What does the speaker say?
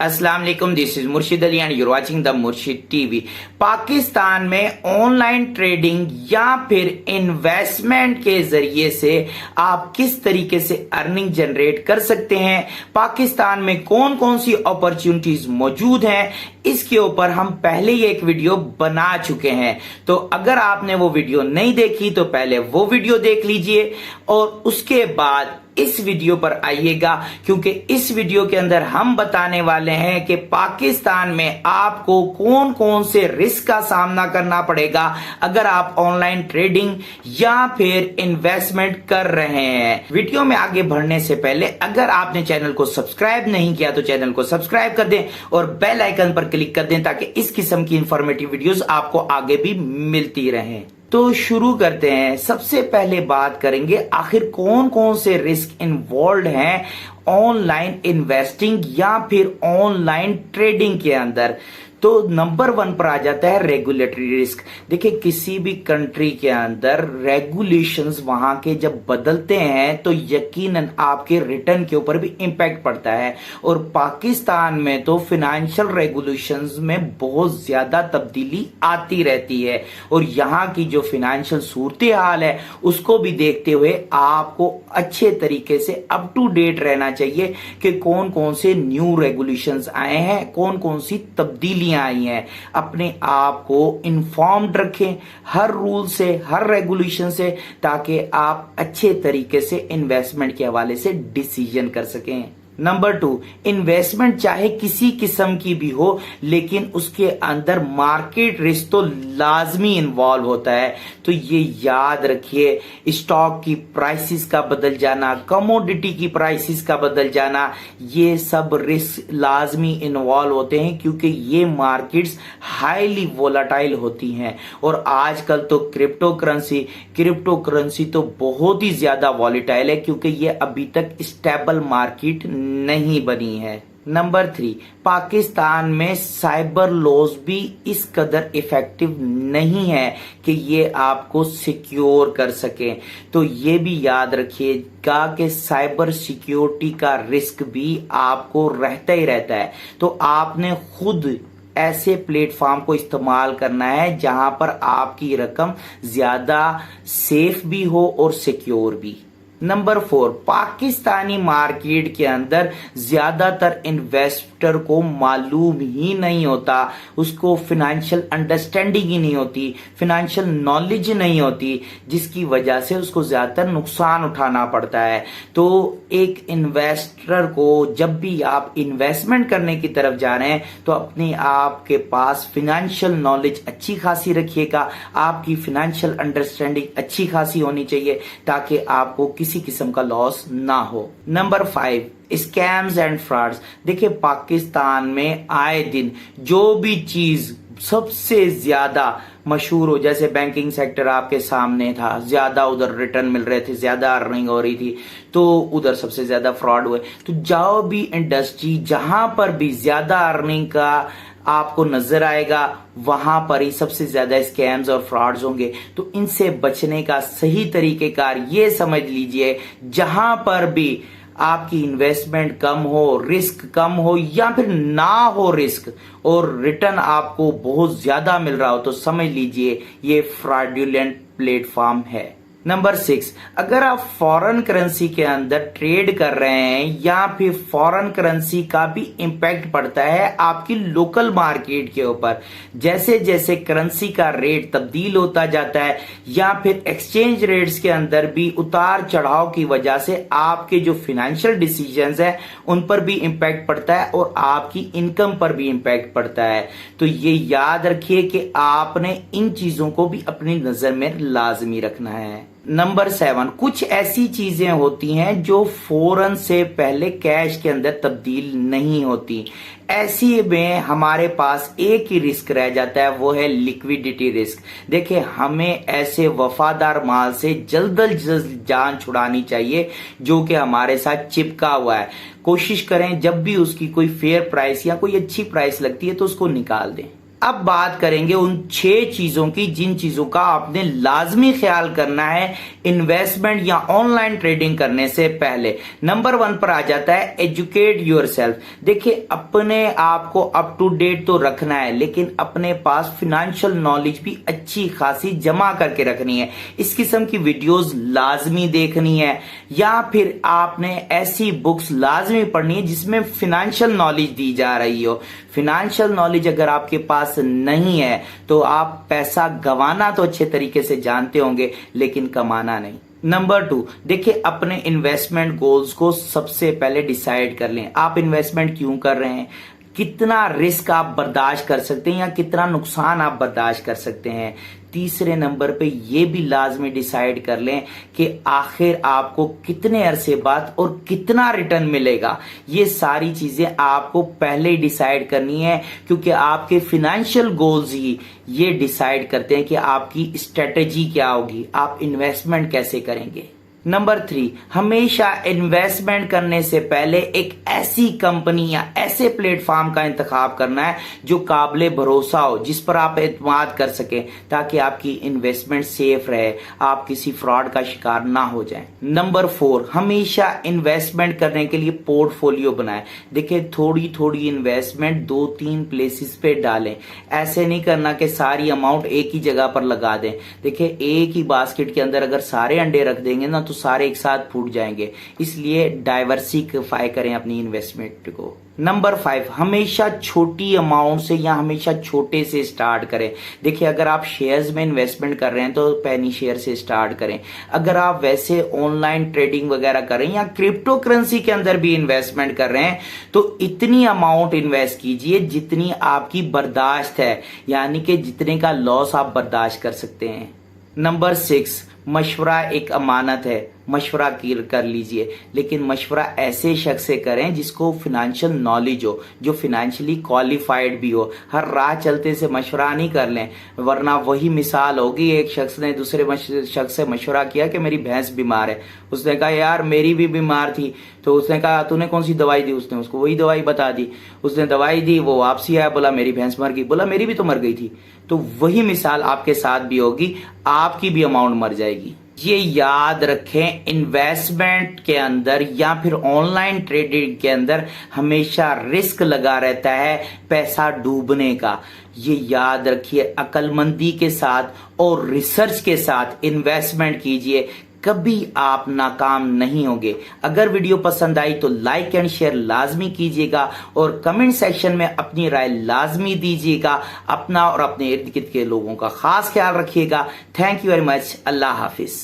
अस्सलाम वालेकुम, this is मुर्शिद Ali and your watching the मुर्शिद टीवी। पाकिस्तान में ऑनलाइन ट्रेडिंग या फिर इन्वेस्टमेंट के जरिए से आप किस तरीके से अर्निंग जनरेट कर सकते हैं, पाकिस्तान में कौन कौन सी अपॉर्चुनिटीज मौजूद हैं, इसके ऊपर हम पहले ही एक वीडियो बना चुके हैं। तो अगर आपने वो वीडियो नहीं देखी तो पहले वो वीडियो देख लीजिए और उसके बाद इस वीडियो पर आइएगा, क्योंकि इस वीडियो के अंदर हम बताने वाले हैं कि पाकिस्तान में आपको कौन कौन से रिस्क का सामना करना पड़ेगा अगर आप ऑनलाइन ट्रेडिंग या फिर इन्वेस्टमेंट कर रहे हैं। वीडियो में आगे बढ़ने से पहले अगर आपने चैनल को सब्सक्राइब नहीं किया तो चैनल को सब्सक्राइब कर दें और बेल आइकन पर क्लिक कर दें ताकि इस किस्म की इंफॉर्मेटिव वीडियोस आपको आगे भी मिलती रहें। तो शुरू करते हैं। सबसे पहले बात करेंगे आखिर कौन कौन से रिस्क इन्वॉल्व हैं ऑनलाइन इन्वेस्टिंग या फिर ऑनलाइन ट्रेडिंग के अंदर। तो नंबर 1 पर आ जाता है रेगुलेटरी रिस्क। देखिए, किसी भी कंट्री के अंदर रेगुलेशंस वहां के जब बदलते हैं तो यकीनन आपके रिटर्न के ऊपर भी इंपैक्ट पड़ता है, और पाकिस्तान में तो फिनेंशियल रेगुलेशंस में बहुत ज्यादा तब्दीली आती रहती है, और यहाँ की जो फिनेंशियल सूरत हाल है उसको भी देखते हुए आपको अच्छे तरीके से अप टू डेट रहना चाहिए कि कौन कौन से न्यू रेगुलेशंस आए हैं, कौन कौन सी तब्दीली आई हैं। अपने आप को इन्फॉर्म्ड रखें हर रूल से, हर रेगुलेशन से, ताकि आप अच्छे तरीके से इन्वेस्टमेंट के हवाले से डिसीजन कर सकें। नंबर 2, इन्वेस्टमेंट चाहे किसी किस्म की भी हो लेकिन उसके अंदर मार्केट रिस्क तो लाजमी इन्वॉल्व होता है। तो ये याद रखिए, स्टॉक की प्राइसेस का बदल जाना, कमोडिटी की प्राइसेस का बदल जाना, ये सब रिस्क लाजमी इन्वॉल्व होते हैं, क्योंकि ये मार्केट्स हाईली वोलाटाइल होती हैं। और आजकल तो क्रिप्टो करेंसी तो बहुत ही ज्यादा वॉलेटाइल है, क्योंकि ये अभी तक स्टेबल मार्केट नहीं बनी है। नंबर 3, पाकिस्तान में साइबर लॉज भी इस कदर इफेक्टिव नहीं है कि ये आपको सिक्योर कर सके। तो ये भी याद रखिएगा कि साइबर सिक्योरिटी का रिस्क भी आपको रहता ही रहता है। तो आपने खुद ऐसे प्लेटफॉर्म को इस्तेमाल करना है जहां पर आपकी रकम ज्यादा सेफ भी हो और सिक्योर भी। नंबर 4, पाकिस्तानी मार्केट के अंदर ज्यादातर इन्वेस्टर को मालूम ही नहीं होता, उसको फिनेंशियल अंडरस्टैंडिंग ही नहीं होती, फिनेंशियल नॉलेज नहीं होती, जिसकी वजह से उसको ज्यादातर नुकसान उठाना पड़ता है। तो एक इन्वेस्टर को जब भी आप इन्वेस्टमेंट करने की तरफ जा रहे हैं तो अपने आप के पास फिनेंशियल नॉलेज अच्छी खासी रखिएगा, आपकी फिनेंशियल अंडरस्टैंडिंग अच्छी खासी होनी चाहिए ताकि आपको किसी किस्म का लॉस ना हो। Number 5, scams and frauds. देखिए, पाकिस्तान में आए दिन जो भी चीज सबसे ज्यादा मशहूर हो, जैसे बैंकिंग सेक्टर आपके सामने था, ज्यादा उधर रिटर्न मिल रहे थे, ज्यादा अर्निंग हो रही थी, तो उधर सबसे ज्यादा फ्रॉड हुए। तो जाओ भी इंडस्ट्री जहां पर भी ज्यादा अर्निंग का आपको नजर आएगा वहां पर ही सबसे ज्यादा स्कैम्स और फ्रॉड्स होंगे। तो इनसे बचने का सही तरीकेकार ये समझ लीजिए, जहां पर भी आपकी इन्वेस्टमेंट कम हो, रिस्क कम हो, या फिर ना हो रिस्क और रिटर्न आपको बहुत ज्यादा मिल रहा हो, तो समझ लीजिए ये फ्रॉडुलेंट प्लेटफॉर्म है। नंबर 6, अगर आप फॉरेन करेंसी के अंदर ट्रेड कर रहे हैं या फिर फॉरेन करेंसी का भी इंपैक्ट पड़ता है आपकी लोकल मार्केट के ऊपर, जैसे जैसे करेंसी का रेट तब्दील होता जाता है या फिर एक्सचेंज रेट्स के अंदर भी उतार चढ़ाव की वजह से आपके जो फिनेंशियल डिसीजंस हैं उन पर भी इंपैक्ट पड़ता है और आपकी इनकम पर भी इंपैक्ट पड़ता है। तो ये याद रखिए कि आपने इन चीजों को भी अपनी नजर में लाजमी रखना है। नंबर 7, कुछ ऐसी चीजें होती हैं जो फौरन से पहले कैश के अंदर तब्दील नहीं होती। ऐसी में हमारे पास एक ही रिस्क रह जाता है, वो है लिक्विडिटी रिस्क। देखिए, हमें ऐसे वफादार माल से जल्द अज जल्द जान छुड़ानी चाहिए जो कि हमारे साथ चिपका हुआ है। कोशिश करें जब भी उसकी कोई फेयर प्राइस या कोई अच्छी प्राइस लगती है तो उसको निकाल दें। अब बात करेंगे उन 6 चीजों की जिन चीजों का आपने लाजमी ख्याल करना है इन्वेस्टमेंट या ऑनलाइन ट्रेडिंग करने से पहले। नंबर 1 पर आ जाता है एजुकेट योरसेल्फ। देखिए, अपने आप को अप टू डेट तो रखना है, लेकिन अपने पास फिनेंशियल नॉलेज भी अच्छी खासी जमा करके रखनी है। इस किस्म की वीडियोस लाजमी देखनी है, या फिर आपने ऐसी बुक्स लाजमी पढ़नी है जिसमें फिनेंशियल नॉलेज दी जा रही हो। फिनेंशियल नॉलेज अगर आपके पास नहीं है तो आप पैसा गंवाना तो अच्छे तरीके से जानते होंगे, लेकिन कमाना नहीं। नंबर 2, देखिए, अपने इन्वेस्टमेंट गोल्स को सबसे पहले डिसाइड कर लें। आप इन्वेस्टमेंट क्यों कर रहे हैं, कितना रिस्क आप बर्दाश्त कर सकते हैं या कितना नुकसान आप बर्दाश्त कर सकते हैं। तीसरे नंबर पे ये भी लाजमी डिसाइड कर लें कि आखिर आपको कितने अरसे बाद और कितना रिटर्न मिलेगा। ये सारी चीजें आपको पहले ही डिसाइड करनी है, क्योंकि आपके फिनेंशियल गोल्स ही ये डिसाइड करते हैं कि आपकी स्ट्रेटेजी क्या होगी, आप इन्वेस्टमेंट कैसे करेंगे। नंबर 3, हमेशा इन्वेस्टमेंट करने से पहले एक ऐसी कंपनी या ऐसे प्लेटफॉर्म का इंतखाब करना है जो काबिले भरोसा हो, जिस पर आप एतमाद कर सकें, ताकि आपकी इन्वेस्टमेंट सेफ रहे, आप किसी फ्रॉड का शिकार ना हो जाएं। नंबर 4, हमेशा इन्वेस्टमेंट करने के लिए पोर्टफोलियो बनाएं। देखिए, थोड़ी थोड़ी इन्वेस्टमेंट 2-3 प्लेसेस पे डालें। ऐसे नहीं करना कि सारी अमाउंट एक ही जगह पर लगा दें। देखिए, एक ही बास्केट के अंदर अगर सारे अंडे रख देंगे ना तो सारे एक साथ फूट जाएंगे, इसलिए डाइवर्सिफाई करें अपनी इन्वेस्टमेंट को। नंबर 5, हमेशा छोटी अमाउंट से या हमेशा छोटे से स्टार्ट करें। देखिए, अगर आप शेयर्स में इन्वेस्टमेंट कर रहे हैं तो पेनी शेयर से स्टार्ट करें। अगर आप वैसे ऑनलाइन ट्रेडिंग वगैरह कर रहे हैं या क्रिप्टो करेंसी के अंदर भी इन्वेस्टमेंट कर रहे हैं तो इतनी अमाउंट इन्वेस्ट कीजिए जितनी आपकी बर्दाश्त है, यानी कि जितने का लॉस आप बर्दाश्त कर सकते हैं। नंबर 6, मशवरा एक अमानत है, मशवरा कर लीजिए, लेकिन मशवरा ऐसे शख्स से करें जिसको फिनेंशियल नॉलेज हो, जो फिनेंशियली क्वालिफाइड भी हो। हर राह चलते से मशवरा नहीं कर लें, वरना वही मिसाल होगी, एक शख्स ने दूसरे शख्स से मशवरा किया कि मेरी भैंस बीमार है। उसने कहा यार मेरी भी बीमार थी, तो उसने कहा तूने कौन सी दवाई दी, उसने उसको वही दवाई बता दी। उसने दवाई दी, वो वापसी आया, बोला मेरी भैंस मर गई, बोला मेरी भी तो मर गई थी। तो वही मिसाल आपके साथ भी होगी, आपकी भी अमाउंट मर जाएगी। ये याद रखें, इन्वेस्टमेंट के अंदर या फिर ऑनलाइन ट्रेडिंग के अंदर हमेशा रिस्क लगा रहता है पैसा डूबने का। ये याद रखिए, अक्लमंदी के साथ और रिसर्च के साथ इन्वेस्टमेंट कीजिए, कभी आप नाकाम नहीं होंगे। अगर वीडियो पसंद आई तो लाइक एंड शेयर लाजमी कीजिएगा और कमेंट सेक्शन में अपनी राय लाजमी दीजिएगा। अपना और अपने इर्द गिर्द के लोगों का खास ख्याल रखिएगा। Thank you very much. Allah Hafiz.